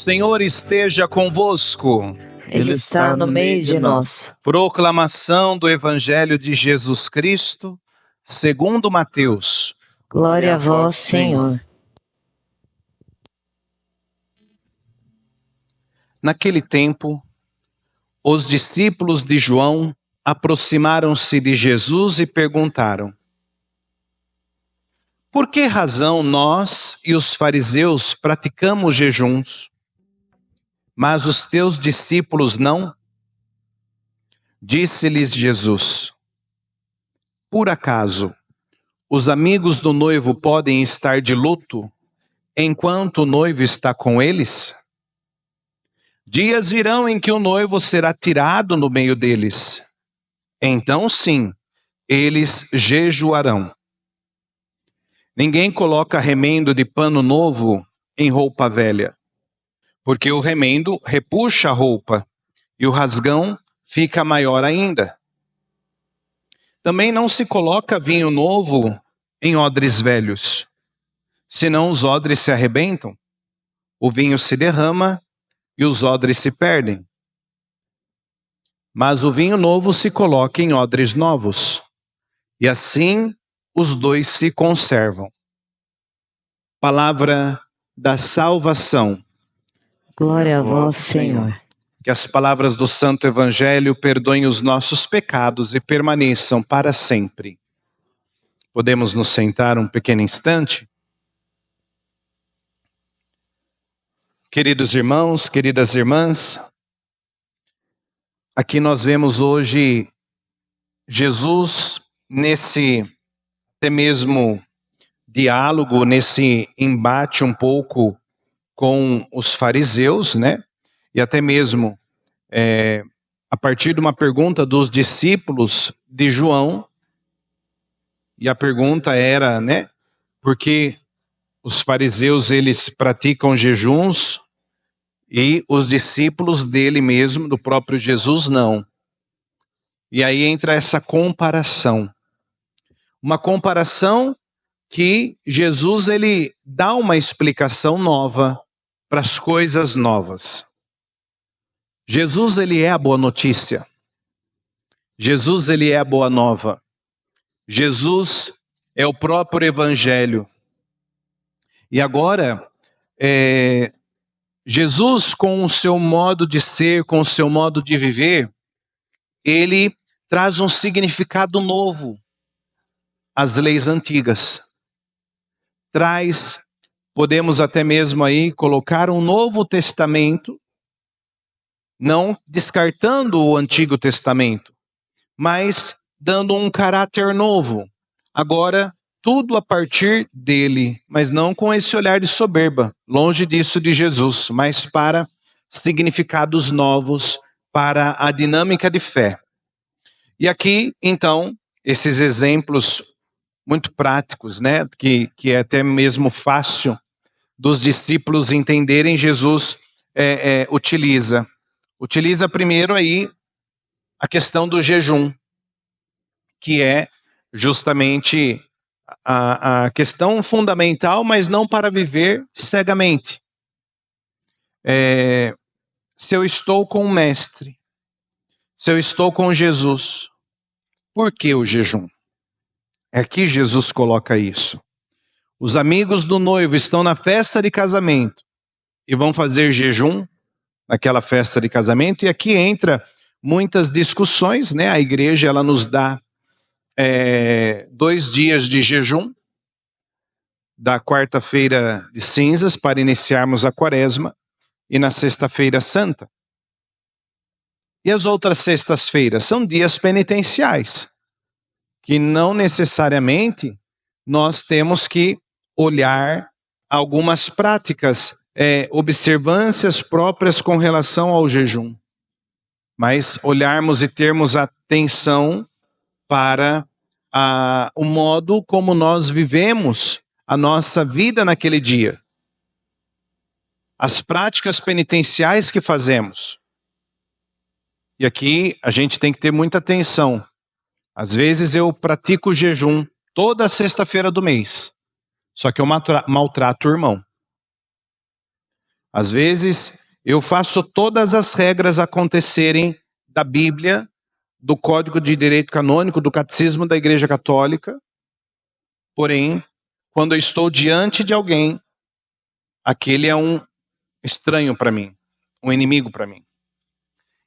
Senhor esteja convosco. Ele está no meio de nós. Proclamação do Evangelho de Jesus Cristo, segundo Mateus. Glória a vós, Senhor. Naquele tempo, os discípulos de João aproximaram-se de Jesus e perguntaram: por que razão nós e os fariseus praticamos jejuns, mas os teus discípulos não? Disse-lhes Jesus: por acaso os amigos do noivo podem estar de luto enquanto o noivo está com eles? Dias virão em que o noivo será tirado no meio deles. Então sim, eles jejuarão. Ninguém coloca remendo de pano novo em roupa velha, porque o remendo repuxa a roupa e o rasgão fica maior ainda. Também não se coloca vinho novo em odres velhos, senão os odres se arrebentam, o vinho se derrama e os odres se perdem. Mas o vinho novo se coloca em odres novos, e assim os dois se conservam. Palavra da salvação. Glória a vós, Senhor. Que as palavras do Santo Evangelho perdoem os nossos pecados e permaneçam para sempre. Podemos nos sentar um pequeno instante? Queridos irmãos, queridas irmãs, aqui nós vemos hoje Jesus nesse até mesmo diálogo, nesse embate um pouco com os fariseus, né? E até mesmo a partir de uma pergunta dos discípulos de João, e a pergunta era, né? Por que os fariseus eles praticam jejuns e os discípulos dele mesmo, do próprio Jesus, não? E aí entra essa comparação. Uma comparação que Jesus ele dá uma explicação nova para as coisas novas. Jesus ele é a boa notícia. Jesus ele é a boa nova. Jesus é o próprio Evangelho. E agora, Jesus com o seu modo de ser, com o seu modo de viver, ele traz um significado novo às leis antigas. Podemos até mesmo aí colocar um Novo Testamento, não descartando o Antigo Testamento, mas dando um caráter novo. Agora, tudo a partir dele, mas não com esse olhar de soberba, longe disso de Jesus, mas para significados novos, para a dinâmica de fé. E aqui, então, esses exemplos muito práticos, né, que é até mesmo fácil dos discípulos entenderem, Jesus utiliza primeiro aí a questão do jejum, que é justamente a questão fundamental, mas não para viver cegamente. Se eu estou com o Mestre, se eu estou com Jesus, por que o jejum? É que Jesus coloca isso. Os amigos do noivo estão na festa de casamento e vão fazer jejum naquela festa de casamento, e aqui entra muitas discussões, né? A igreja ela nos dá 2 dias de jejum, da quarta-feira de cinzas para iniciarmos a quaresma e na sexta-feira santa. E as outras sextas-feiras são dias penitenciais, que não necessariamente nós temos que olhar algumas práticas, observâncias próprias com relação ao jejum, mas olharmos e termos atenção para o modo como nós vivemos a nossa vida naquele dia. As práticas penitenciais que fazemos. E aqui a gente tem que ter muita atenção. Às vezes eu pratico jejum toda sexta-feira do mês, só que eu maltrato o irmão. Às vezes, eu faço todas as regras acontecerem da Bíblia, do Código de Direito Canônico, do Catecismo da Igreja Católica. Porém, quando eu estou diante de alguém, aquele é um estranho para mim, um inimigo para mim.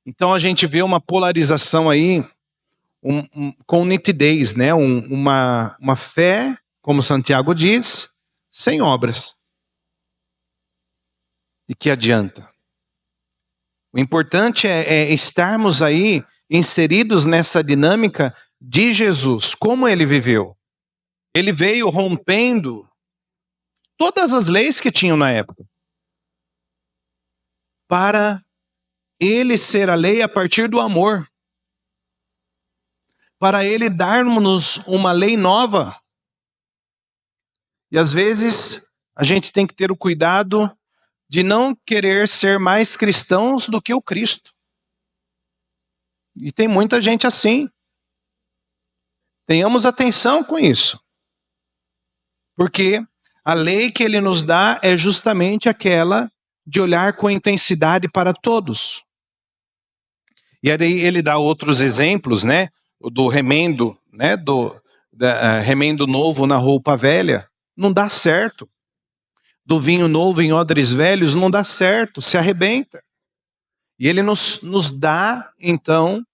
Então a gente vê uma polarização aí com nitidez, né? Uma fé, como Santiago diz, sem obras. De que adianta? O importante é estarmos aí inseridos nessa dinâmica de Jesus, como ele viveu. Ele veio rompendo todas as leis que tinham na época, para ele ser a lei a partir do amor, para ele dar-nos uma lei nova. E às vezes a gente tem que ter o cuidado de não querer ser mais cristãos do que o Cristo. E tem muita gente assim. Tenhamos atenção com isso. Porque a lei que ele nos dá é justamente aquela de olhar com intensidade para todos. E aí ele dá outros exemplos, né? Do remendo, né? Remendo novo na roupa velha. Não dá certo. Do vinho novo em odres velhos não dá certo, se arrebenta. E ele nos dá, então,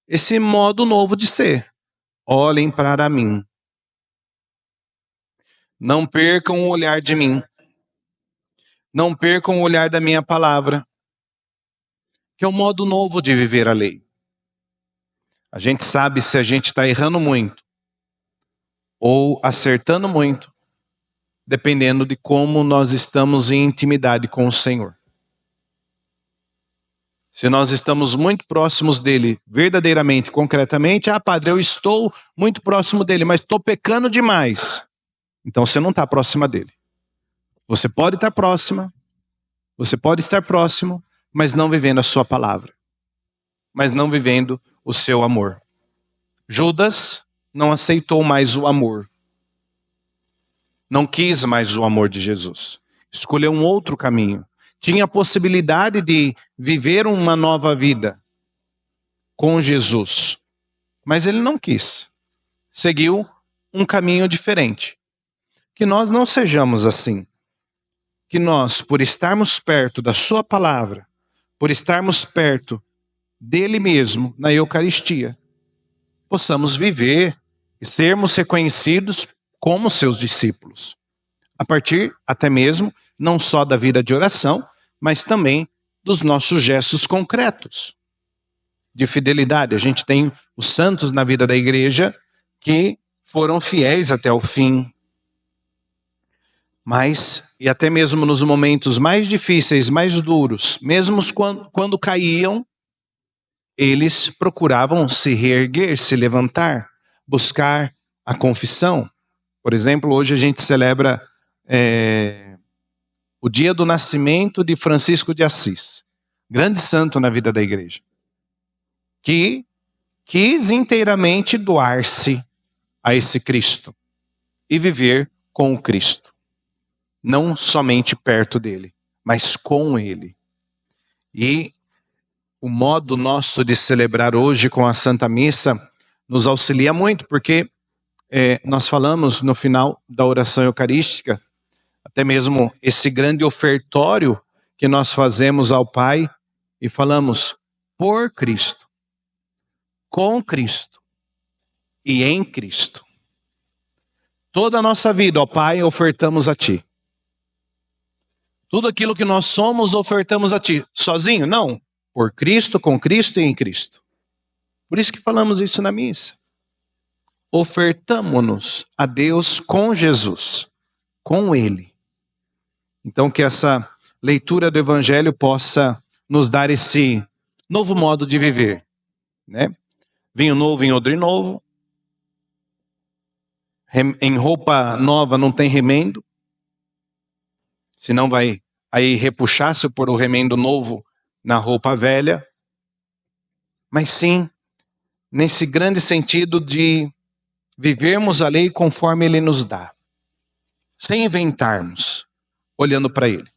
esse modo novo de ser. Olhem para mim. Não percam o olhar de mim. Não percam o olhar da minha palavra. Que é um modo novo de viver a lei. A gente sabe se a gente está errando muito ou acertando muito, dependendo de como nós estamos em intimidade com o Senhor. Se nós estamos muito próximos dele, verdadeiramente, concretamente, padre, eu estou muito próximo dele, mas estou pecando demais. Então você não está próxima dele. Você pode estar próxima, você pode estar próximo, mas não vivendo a sua palavra. Mas não vivendo o seu amor. Judas não aceitou mais o amor. Não quis mais o amor de Jesus. Escolheu um outro caminho. Tinha a possibilidade de viver uma nova vida com Jesus. Mas ele não quis. Seguiu um caminho diferente. Que nós não sejamos assim. Que nós, por estarmos perto da sua palavra, por estarmos perto dele mesmo, na Eucaristia, possamos viver e sermos reconhecidos como seus discípulos. A partir até mesmo, não só da vida de oração, mas também dos nossos gestos concretos de fidelidade. A gente tem os santos na vida da igreja que foram fiéis até o fim. Mas, e até mesmo nos momentos mais difíceis, mais duros, mesmo quando caíam, eles procuravam se reerguer, se levantar, buscar a confissão. Por exemplo, hoje a gente celebra o dia do nascimento de Francisco de Assis, grande santo na vida da igreja, que quis inteiramente doar-se a esse Cristo e viver com o Cristo. Não somente perto dele, mas com ele. E o modo nosso de celebrar hoje com a Santa Missa nos auxilia muito, porque nós falamos no final da oração eucarística, até mesmo esse grande ofertório que nós fazemos ao Pai, e falamos por Cristo, com Cristo e em Cristo. Toda a nossa vida, ó Pai, ofertamos a Ti. Tudo aquilo que nós somos, ofertamos a Ti. Sozinho? Não. Por Cristo, com Cristo e em Cristo. Por isso que falamos isso na missa. Ofertamo-nos a Deus com Jesus, com Ele. Então que essa leitura do Evangelho possa nos dar esse novo modo de viver, né? Vinho novo em odre novo. Em roupa nova não tem remendo. Senão vai aí repuxar se eu pôr o remendo novo na roupa velha. Mas sim, nesse grande sentido de vivermos a lei conforme Ele nos dá. Sem inventarmos, olhando para Ele.